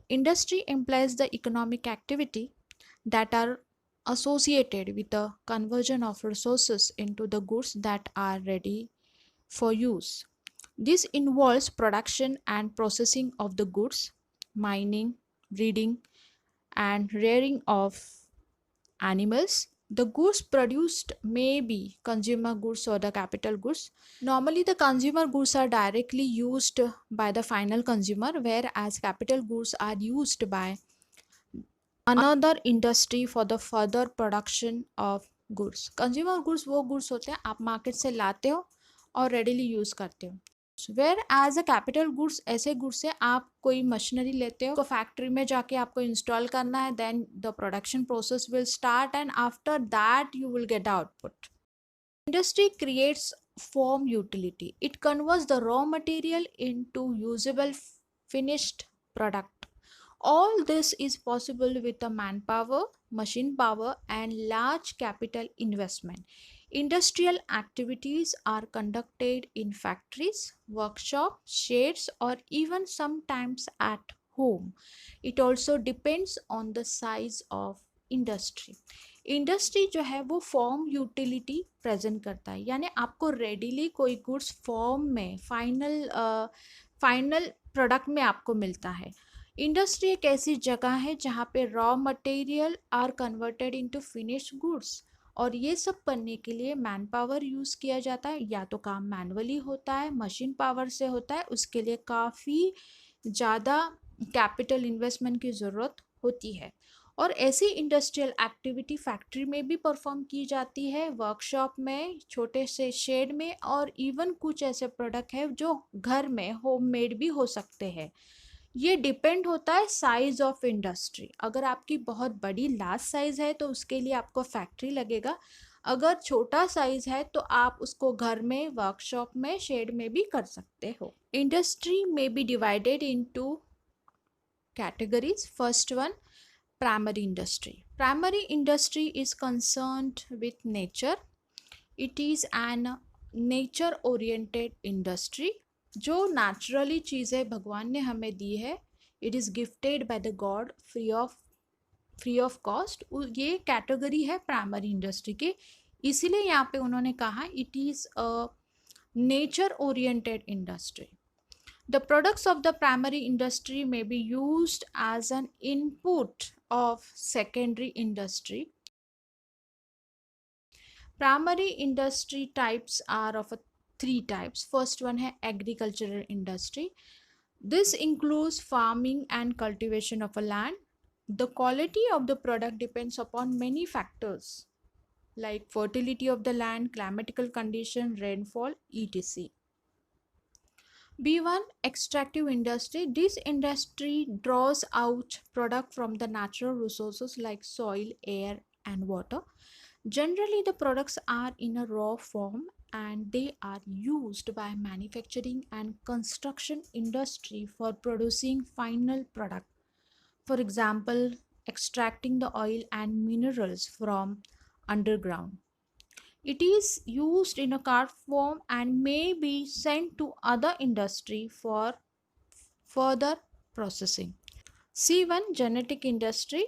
Industry implies the economic activity that are associated with the conversion of resources into the goods that are ready for use. This involves production and processing of the goods, mining, breeding, and rearing of animals. The goods produced may be consumer goods or the capital goods. Normally, the consumer goods are directly used by the final consumer, whereas capital goods are used by another industry for the further production of goods. Consumer goods वो goods होते हैं आप market से लाते हो और readily use करते हो. Whereas a capital goods ऐसे गुड्स है आप कोई मशीनरी लेते हो तो फैक्ट्री में जाके आपको इंस्टॉल करना है, then the production process will start and after that you will get the output. Industry creates form utility. It converts the raw material into usable finished product. All this is possible with the manpower, machine power, and large capital investment. Industrial activities are conducted in factories, workshops, sheds, or even sometimes at home. It also depends on the size of industry. Industry जो है वो form utility present करता है, यानी आपको readily कोई goods form में final product में आपको मिलता है. इंडस्ट्री एक ऐसी जगह है जहाँ पे raw material are converted into finished goods, और ये सब करने के लिए मैन पावर यूज़ किया जाता है. या तो काम मैनुअली होता है, मशीन पावर से होता है, उसके लिए काफ़ी ज़्यादा कैपिटल इन्वेस्टमेंट की ज़रूरत होती है. और ऐसी इंडस्ट्रियल एक्टिविटी फैक्ट्री में भी परफॉर्म की जाती है, वर्कशॉप में, छोटे से शेड में, और इवन कुछ ऐसे प्रोडक्ट है जो घर में होममेड भी हो सकते हैं. ये डिपेंड होता है साइज ऑफ इंडस्ट्री. अगर आपकी बहुत बड़ी लार्ज साइज है तो उसके लिए आपको फैक्ट्री लगेगा. अगर छोटा साइज है तो आप उसको घर में, वर्कशॉप में, शेड में भी कर सकते हो. इंडस्ट्री में be divided into categories. First one, primary industry. Primary industry is concerned with nature. It is an nature oriented industry. जो naturally चीज़ें भगवान ने हमें दी है, it is gifted by the God free of cost. ये category है primary industry के, इसीलिए यहाँ पे उन्होंने कहा it is a nature oriented industry. The products of the primary industry may be used as an input of secondary industry. Primary industry types are of three types. First one है agricultural industry. This includes farming and cultivation of a land. The quality of the product depends upon many factors like fertility of the land, climatical condition, rainfall, etc. B1, extractive industry. This industry draws out product from the natural resources like soil, air, and water. Generally, the products are in a raw form and they are used by manufacturing and construction industry for producing final product. For example, extracting the oil and minerals from underground. It is used in a card form and may be sent to other industry for further processing. C1, genetic industry.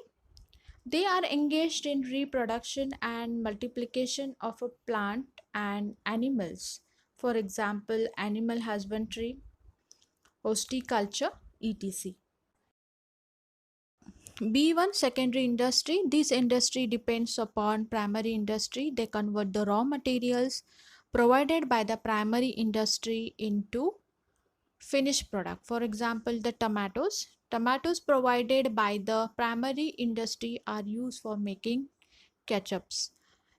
They are engaged in reproduction and multiplication of a plant and animals. For example, animal husbandry, horticulture, etc. B1, secondary industry. This industry depends upon primary industry. They convert the raw materials provided by the primary industry into finished product. For example, the tomatoes. Tomatoes provided by the primary industry are used for making ketchups.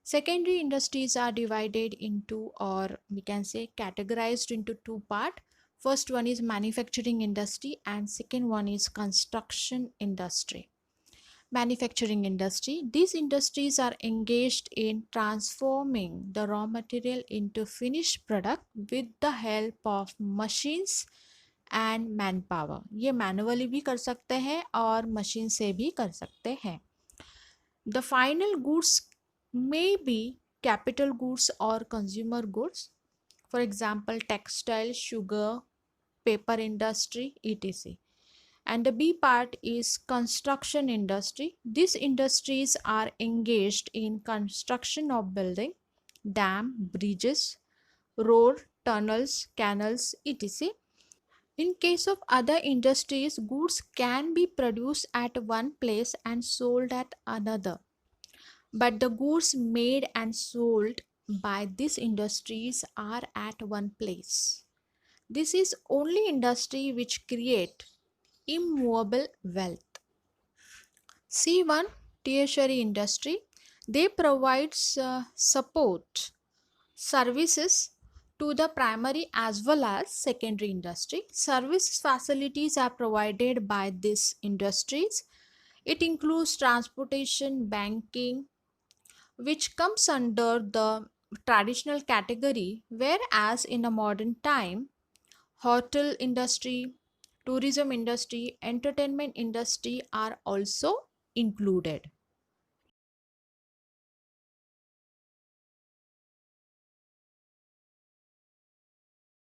Secondary industries are divided into, or we can say categorized into two parts. First one is manufacturing industry and second one is construction industry. Manufacturing industry. These industries are engaged in transforming the raw material into finished product with the help of machines and manpower. ये manually भी कर सकते हैं और machine से भी कर सकते हैं. The final goods may be capital goods or consumer goods. For example, textile, sugar, paper industry, etc. And the B part is construction industry. These industries are engaged in construction of building, dam, bridges, road, tunnels, canals, etc. In case of other industries, goods can be produced at one place and sold at another. But the goods made and sold by these industries are at one place. This is only industry which create immovable wealth. C1 tertiary industry, they provides support services to the primary as well as secondary industry. Service facilities are provided by these industries. It includes transportation, banking, which comes under the traditional category, whereas in a modern time, hotel industry, tourism industry, entertainment industry are also included.